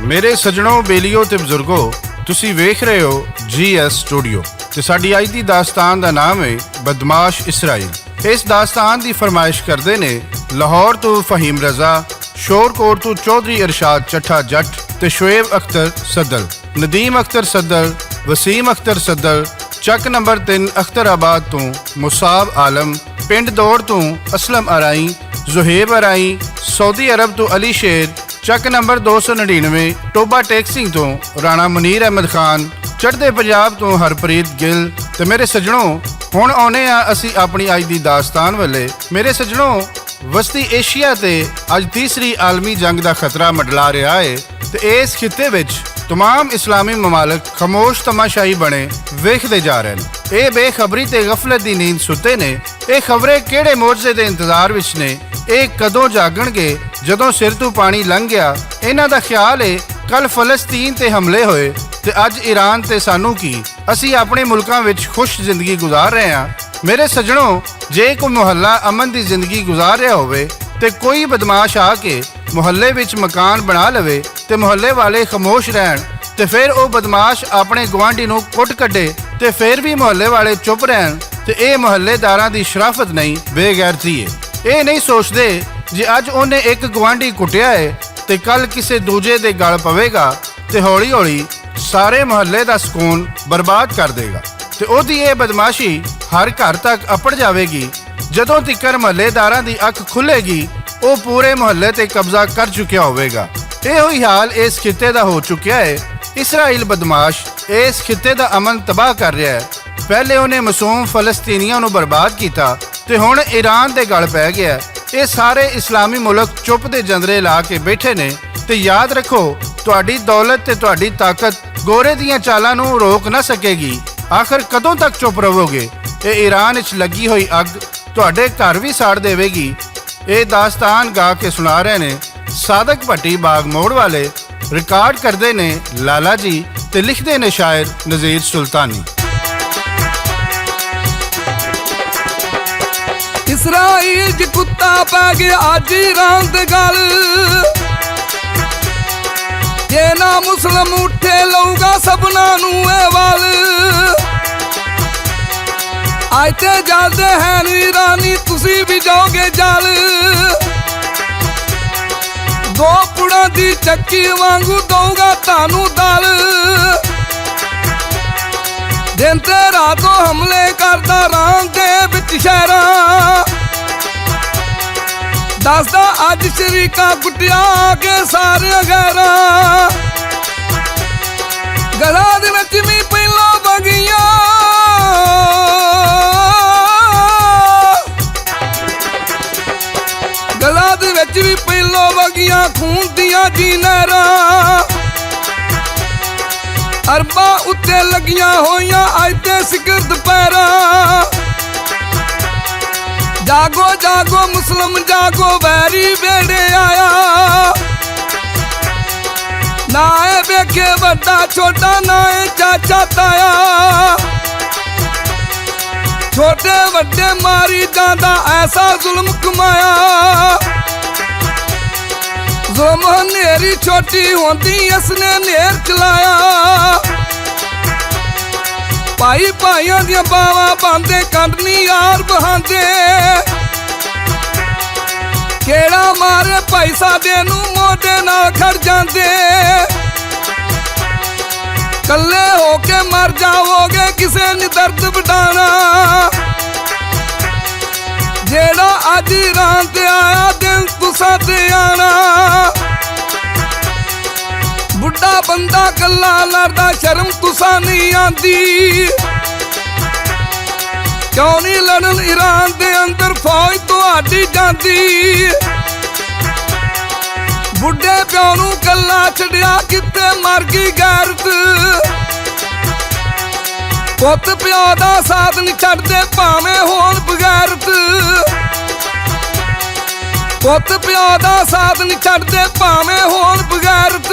ਮੇਰੇ ਸੱਜਣੋ, ਬੇਲੀਓ ਤੇ ਬਜ਼ੁਰਗੋ, ਤੁਸੀਂ ਵੇਖ ਰਹੇ ਹੋ GS ਸਟੂਡੀਓ ਤੇ ਸਾਡੀ ਅੱਜ ਦੀ ਦਾਸਤਾਨ ਦਾ ਨਾਮ ਹੈ ਬਦਮਾਸ਼ ਇਸਰਾਈਲ। ਇਸ ਦਾਸਤਾਨ ਦੀ ਫਰਮਾਇਸ਼ ਕਰਦੇ ਨੇ ਲਾਹੌਰ ਤੋਂ ਫਹੀਮ ਰਜ਼ਾ, ਸ਼ੋਰਕੋਟ ਤੋਂ ਚੌਧਰੀ ਇਰਸ਼ਾਦ ਚੱਠਾ ਜੱਟ ਤੇ ਸ਼ੁਏਬ ਅਖਤਰ ਸੱਦਲ, ਨਦੀਮ ਅਖਤਰ ਸੱਦਲ, ਵਸੀਮ ਅਖਤਰ ਸੱਦਲ, ਚੱਕ ਨੰਬਰ 3 ਅਖਤਰਾਬਾਦ ਤੋਂ ਮੁਸਾਬ ਆਲਮ, ਪਿੰਡ ਦੌੜ ਤੋਂ ਅਸਲਮ ਅਰਾਈ, ਜ਼ੁਹੇਬ ਅਰਾਈ, ਸਾਊਦੀ ਅਰਬ ਤੋਂ ਅਲੀ ਸ਼ੇਰ, ਚੱਕ ਨੰਬਰ 299 ਟੋਬਾ ਟੇਕ ਸਿੰਘ ਤੋਂ ਰਾਣਾ ਮੁਨੀਰ ਅਹਿਮਦ ਖਾਨ, ਚੜ੍ਹਦੇ ਪੰਜਾਬ ਤੋਂ ਹਰਪ੍ਰੀਤ ਗਿੱਲ। ਤੇ ਮੇਰੇ ਸੱਜਣੋ, ਹੁਣ ਆਉਨੇ ਆ ਅਸੀਂ ਆਪਣੀ ਅੱਜ ਦੀ ਦਾਸਤਾਨ ਵੱਲੇ। ਮੇਰੇ ਸੱਜਣੋ, ਵਸਤੀ ਏਸ਼ੀਆ ਤੇ ਅੱਜ ਤੀਸਰੀ ਆਲਮੀ ਜੰਗ ਦਾ ਖਤਰਾ ਮੰਡਲਾ ਰਿਹਾ ਹੈ ਤੇ ਇਸ ਖਿੱਤੇ ਵਿੱਚ तमाम इस्लामी ममालिक खामोश तमाशाई बने वेखते जा रहे हैं। ये बेखबरी ते गफलत दी नींद सुते ने। ये खबरें किहड़े मोर्जे दे इंतजार विच ने, ये कदों जागणगे जदों सिर तों पानी लंघ गया। इन्हां दा ख्याल है कल फलस्तीन ते हमले होए ते अज ईरान ते सानू की, असी अपने मुल्कां विच खुश जिंदगी गुजार रहे हां। मेरे सज्जणों, जे कोई मुहल्ला अमन दी जिंदगी गुजार रहा होवे ते कोई बदमाश आके मुहल्ले विच मकान बना लवे ते मुहल्ले वाले खामोश रहन ते फिर वो बदमाश अपने गुआंढी नूं कुट कड्डे ते फिर भी मुहल्ले वाले चुप रहन ते ये मुहल्लेदारां दी शराफत नहीं, बेगैरती है। ये नहीं सोचते जे अज उन्हें एक गुआंढी कुटिया है ते कल किसी दूजे दे गल पवेगा ते हौली हौली सारे मुहल्ले दा सुकून बर्बाद कर देगा ते ओदी ये बदमाशी हर घर तक अपड़ जाएगी। जदों तिकर मुहल्लेदारां दी अख खुलेगी वो पूरे मुहल्ले ते कब्जा कर चुकिया होवेगा। इहो ही हाल इस खिते दा हो चुकिया है। इसराइल बदमाश इस खिते दा अमन तबाह कर रहा है। पहले उन्हें मासूम फलस्तीनियां नूं बर्बाद किया ते हुण ईरान दे गल पै गया। ये सारे इस्लामी मुल्क चुप दे जंदरे ला के बैठे ने ते याद रखो, तुहाडी दौलत ते तुहाडी ताकत गोरे दियां चालां नूं रोक ना सकेगी। आखिर कदों तक चुप रहोगे? ये ईरान विच लगी हुई अग तुहाडे घर भी साड़ देवेगी। ये दास्तान गा के सुना रहे ने सादक भट्टी बाग मोड़ वाले, रिकॉर्ड करते ने लाला जी ते लिखते ने शायर नज़ीर सुल्तानी। इसराइल च कुत्ता पै गया अज ईरान दे गल, जे ना मुस्लिम उठे लऊगा सबना नूं ए वल। अज ते जलदे हैं ईरानी, तुसी भी जाओगे जल। दो पुड़ां दी चक्की वांगू दूंगा तानू दल। दिन ते रातों हमले करदा राम दे विच शहरां, दसदा अज शरीका कुटिया के सारे गैरां। गला दे विच भी पहलों बगियां, गला दे विच भी पहलों वगियां खून दियां जी नहरां। अरबां उत्ते लगियां होइयां अज ते सिकर दुपहरां। जागो जागो मुस्लिम जागो, वैरी वेड़े आया। ना ए वेखे वड्डा छोटा, ना ए चाचा ताया। छोटे वड्डे मारी जांदा ऐसा जुल्म कमाया। जुल्म हनेरी छोटी होंदी इसने नेर चलाया। भाई भाइयां दियां बावां बांदे कंडनी यार बहांदे। केड़ा मारे भाई साडे नूं मोढे नाल खड़ जांदे। कल्ले होके मर जाओगे किसे नी दर्द वडाना। जेड़ा अज ईरान ते आया दिन तुसां ते आना। बुढ़ा बंदा कल्ला लड़दा शर्म तुसां नहीं आंदी। क्यों नहीं लड़न ईरान दे अंदर फौज तुहाडी जांदी। बुढ़े प्यो नूं कल्ला छड़िया किते मर गई गैरत। पुत प्यो दा साथ नहीं छड्डदे भावें होण बगैरत। पुत प्यो दा साथ नहीं छड्डदे भावें होण बगैरत।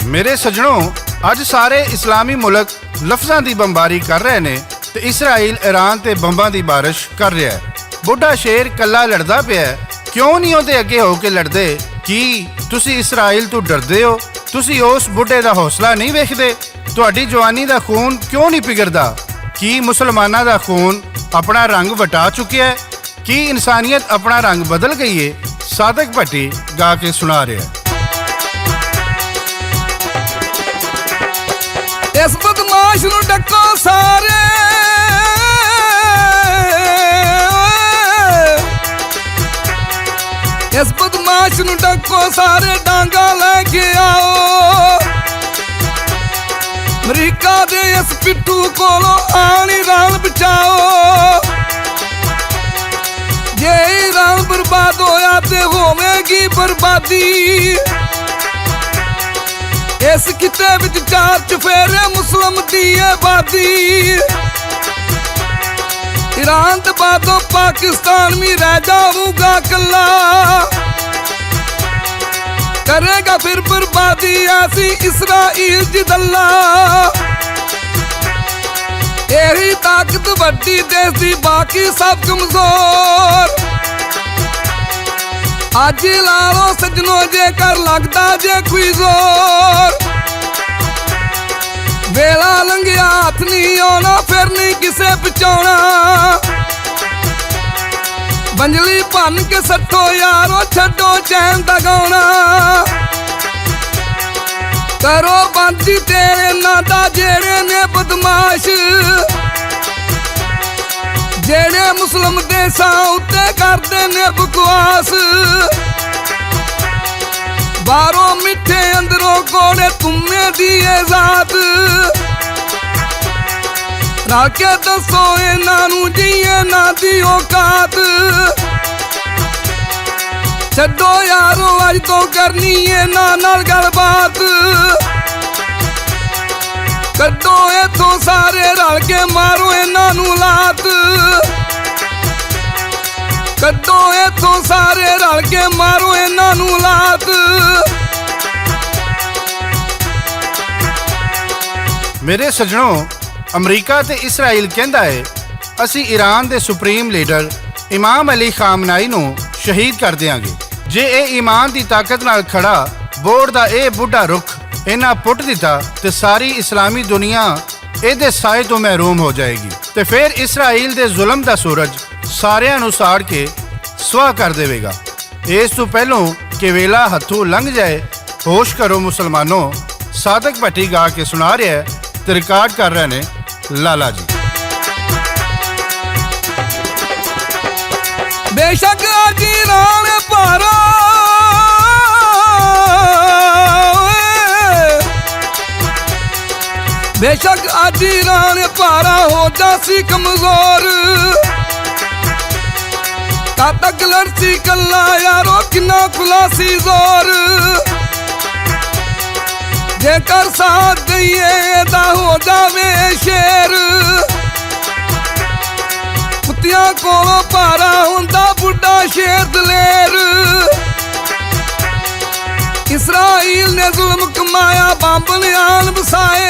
मेरे सज्जणों, अज सारे इस्लामी मुल्क लफ्ज़ां दी बंबारी कर रहे ने ते इसराइल ईरान ते बंबां दी बारिश कर रहा है। बुढ़ा शेर कला लड़दा पिया ਕਿਉਂ ਨਹੀਂ ਉਹਦੇ ਅੱਗੇ ਹੋ ਕੇ ਲੜਦੇ? ਕੀ ਤੁਸੀਂ ਇਸਰਾਈਲ ਤੋਂ ਡਰਦੇ ਹੋ? ਤੁਸੀਂ ਉਸ ਬੁੱਢੇ ਦਾ ਹੌਸਲਾ ਨਹੀਂ ਵੇਖਦੇ? ਤੁਹਾਡੀ ਜਵਾਨੀ ਦਾ ਖੂਨ ਕਿਉਂ ਨਹੀਂ ਪਿਘਲਦਾ? ਕੀ ਮੁਸਲਮਾਨਾਂ ਦਾ ਖੂਨ ਆਪਣਾ ਰੰਗ ਵਟਾ ਚੁੱਕਿਆ ਹੈ? ਕੀ ਇਨਸਾਨੀਅਤ ਆਪਣਾ ਰੰਗ ਬਦਲ ਗਈ ਹੈ? ਸਾਦਕ ਭੱਟੀ ਗਾ ਕੇ ਸੁਣਾ ਰਿਹਾ। ਇਸ ਬਦਮਾਸ਼ ਨੂੰ ਡੱਕੋ ਸਾਰੇ, ਇਸ ਬਦਮਾਸ਼ ਨੂੰ ਡੱਕੋ ਸਾਰੇ, ਡਾਂਗਾ ਲੈ ਕੇ ਆਓ। ਅਮਰੀਕਾ ਦੇ ਇਸ ਪਿੱਠੂ ਕੋਲੋਂ ਆਣ ਈਰਾਨ ਬਚਾਓ। ਜੇ ਈਰਾਨ ਬਰਬਾਦ ਹੋਇਆ ਤੇ ਹੋਵੇਗੀ ਬਰਬਾਦੀ। ਇਸ ਕਿਤੇ ਵਿੱਚ 4 ਚੁਫੇਰੇ ਮੁਸਲਮ ਦੀ ਆਬਾਦੀ। ਈਰਾਨ ਦੇ ਬਾਅਦੋਂ ਪਾਕਿਸਤਾਨ ਵੀ ਰਹਿ ਜਾਊਗਾ ਕੱਲਾ। ਕਰੇਗਾ ਫਿਰ ਬਰਬਾਦੀ ਐਸੀ ਇਸਰਾਈਲ ਜਿਦੱਲਾ। ਇਹੀ ਤਾਕਤ ਵੱਡੀ ਦੇਸ਼ ਦੀ, ਬਾਕੀ ਸਭ ਕਮਜ਼ੋਰ। ਅੱਜ ਲਾ ਲੋ ਸੱਜਣੋ ਜੇਕਰ ਲੱਗਦਾ ਜੇ ਕੋਈ ਜ਼ੋਰ। ਵੇਲਾ ਲੰਘਿਆ ਹੱਥ ਨਹੀਂ ਆਉਣਾ, ਫਿਰ ਨਹੀਂ ਕਿਸੇ ਬਚਾਉਣਾ। ਬੰਜਲੀ ਭੰਨ ਕੇ ਸੱਟੋ ਯਾਰੋ, ਛੱਡੋ ਚੈਨ ਦਾ ਗਾਉਣਾ। ਕਰੋ ਬੰਦੀ ਤੇਰੇ ਨਾਂ ਦਾ ਜਿਹੜੇ ਨੇ ਬਦਮਾਸ਼, ਜਿਹੜੇ ਮੁਸਲਮ ਦੇਸਾਂ ਉੱਤੇ ਕਰਦੇ ਨੇ ਬਕਵਾਸ। ਬਾਹਰੋਂ ਮਿੱਠੇ ਅੰਦਰੋਂ ਕੋੜੇ ਤੁਮੇ ਦੀ ਏ ਜ਼ਾਤ। ਰਲ ਕੇ ਦੱਸੋ ਇਹਨਾਂ ਨੂੰ ਜੀ ਇਹਨਾਂ ਦੀ ਔਕਾਤ। ਛੱਡੋ ਯਾਰੋ ਅੱਜ ਤੋਂ ਕਰਨੀ ਇਹਨਾਂ ਨਾਲ ਗੱਲਬਾਤ। ਕੱਢੋ ਇੱਥੋਂ ਸਾਰੇ ਰਲ ਕੇ ਮਾਰੋ ਇਹਨਾਂ ਨੂੰ ਲਾਤ। ਕੱਢੋ ਇੱਥੋਂ ਸਾਰੇ ਰਲ ਕੇ ਮਾਰੋ ਇਹਨਾਂ ਨੂੰ ਲਾਤ। ਮੇਰੇ ਸੱਜਣੋ, ਅਮਰੀਕਾ ਤੇ ਇਸਰਾਈਲ ਕਹਿੰਦਾ ਹੈ ਅਸੀਂ ਈਰਾਨ ਦੇ ਸੁਪਰੀਮ ਲੀਡਰ ਇਮਾਮ ਅਲੀ ਖਾਮਨਾਈ ਨੂੰ ਸ਼ਹੀਦ ਕਰ ਦਿਆਂਗੇ ਜੇ ਇਹ ਈਮਾਨ ਦੀ ਤਾਕਤ ਨਾਲ ਖੜਾ ਬੋਰਡ ਦਾ ਇਹ ਬੁੱਢਾ ਰੁੱਖ ਇਹਨਾਂ ਪੁੱਟ ਦਿੱਤਾ ਤੇ ਸਾਰੀ ਇਸਲਾਮੀ ਦੁਨੀਆ ਇਹਦੇ ਸਾਏ ਤੋਂ ਮਹਿਰੂਮ ਹੋ ਜਾਏਗੀ ਤੇ ਫਿਰ ਇਸਰਾਈਲ ਦੇ ਜ਼ੁਲਮ ਦਾ ਸੂਰਜ ਸਾਰਿਆਂ ਨੂੰ ਸਾੜ ਕੇ ਸੁਆਹ ਕਰ ਦੇਵੇਗਾ। ਇਸ ਤੋਂ ਪਹਿਲਾਂ ਕਿ ਵੇਲਾ ਹੱਥੋਂ ਲੰਘ ਜਾਏ, ਹੋਸ਼ ਕਰੋ ਮੁਸਲਮਾਨੋ। ਸਾਦਕ ਭੱਟੀ ਗਾ ਕੇ ਸੁਣਾ ਰਿਹਾ ਤੇ ਰਿਕਾਰਡ ਕਰ ਰਹੇ ਨੇ ਲਾਲਾ ਜੀ। ਬੇਸ਼ੱਕ ਅੱਜ ਈਰਾਨ ਭਾਰਾ, ਬੇਸ਼ੱਕ ਅੱਜ ਈਰਾਨ ਭਾਰਾ ਹੋ ਜਾਸੀ ਕਮਜ਼ੋਰ। ਕਦ ਤੱਕ ਲੜਸੀ ਕੱਲਾ ਯਾਰੋ ਕਿੰਨਾ ਖੁਲਾਸੀ ਜ਼ੋਰ। ਜੇਕਰ ਸਾਥ ਦਈਏ ਤਾਂ ਹੋ ਜਾਵੇ ਸ਼ੇਰ। ਕੁੱਤਿਆਂ ਕੋਲੋਂ ਭਾਰਾ ਹੁੰਦਾ ਬੁੱਢਾ ਸ਼ੇਰ ਦਲੇਰ। ਇਸਰਾਈਲ ਨੇ ਜ਼ੁਲਮ ਕਮਾਇਆ, ਬੰਬ ਨਿਆਣ ਵਸਾਏ।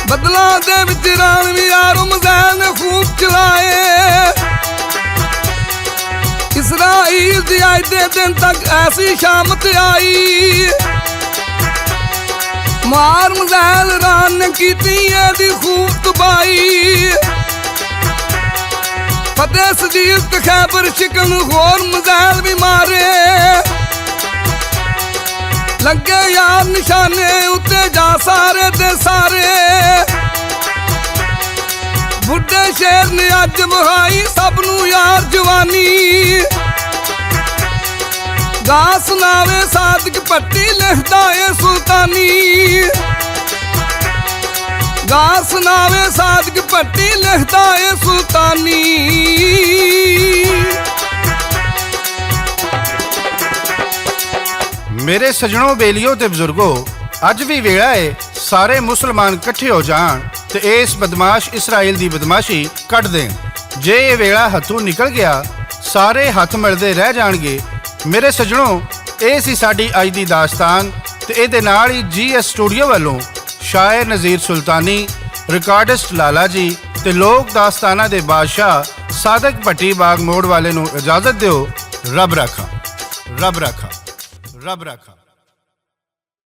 ਬਦਲਾਂ ਦੇ ਵਿੱਚ ਈਰਾਨ ਵੀ ਯਾਰੋ ਮਿਜ਼ਾਈਲ ਨੇ ਖੂਬ ਚਲਾਏ। ਇਸਰਾਈਲ ਦੀ ਅੱਜ ਦੇ ਦਿਨ ਤੱਕ ਐਸੀ ਸ਼ਾਮਤ ਆਈ, ਮਾਰ ਮਿਜ਼ਾਈਲ ਈਰਾਨ ਨੇ ਕੀਤੀ ਇਹਦੀ ਖੂਬ ਤਬਾਹੀ। ਫਤਿਹ ਸਦੀਕ ਤੇ ਖੈਬਰ ਸ਼ਿਕਨ ਹੋਰ ਮਿਜ਼ਾਈਲ ਵੀ ਮਾਰੇ। ਲੱਗੇ ਯਾਰ ਨਿਸ਼ਾਨੇ ਉੱਤੇ ਜਾ ਸਾਰੇ ਦੇ ਸਾਰੇ। ਬੁੱਢੇ ਸ਼ੇਰ ਨੇ ਅੱਜ ਵਹਾਈ ਸਭ ਨੂੰ ਯਾਰ ਜਵਾਨੀ। ਗਾ ਸੁਣਾਵੇ ਸਾਦਕ ਭੱਟੀ ਲਿਖਦਾ ਏ ਸੁਲਤਾਨੀ। ਗਾ ਸੁਣਾਵੇ ਸਾਦਕ ਭੱਟੀ ਲਿਖਦਾ ਏ ਸੁਲਤਾਨੀ। ਮੇਰੇ ਸੱਜਣੋ, ਬੇਲੀਓ ਤੇ ਬਜ਼ੁਰਗੋ, ਅੱਜ ਵੀ ਵੇਲਾ ਏ ਸਾਰੇ ਮੁਸਲਮਾਨ ਇਕੱਠੇ ਹੋ ਜਾਣ ਤੇ ਇਸ ਬਦਮਾਸ਼ ਇਸਰਾਈਲ ਦੀ ਬਦਮਾਸ਼ੀ ਕੱਢ ਦੇਣ। ਜੇ ਇਹ ਵੇਲਾ ਹੱਥੋਂ ਨਿਕਲ ਗਿਆ, ਸਾਰੇ ਹੱਥ ਮਿਲਦੇ ਰਹਿ ਜਾਣਗੇ। ਮੇਰੇ ਸੱਜਣੋ, ਇਹ ਸੀ ਸਾਡੀ ਅੱਜ ਦੀ ਦਾਸਤਾਨ ਤੇ ਇਹਦੇ ਨਾਲ ਹੀ GS ਸਟੂਡੀਓ ਵੱਲੋਂ ਸ਼ਾਇਰ ਨਜ਼ੀਰ ਸੁਲਤਾਨੀ, ਰਿਕਾਰਡਿਸਟ ਲਾਲਾ ਜੀ ਤੇ ਲੋਕ ਦਾਸਤਾਨਾਂ ਦੇ ਬਾਦਸ਼ਾਹ ਸਾਦਕ ਭੱਟੀ ਬਾਗ ਮੋੜ ਵਾਲੇ ਨੂੰ ਇਜਾਜ਼ਤ ਦਿਓ। ਰੱਬ ਰਾਖਾ, ਰੱਬ ਰਾਖਾ, ਰੱਬ ਰਾਖਾ।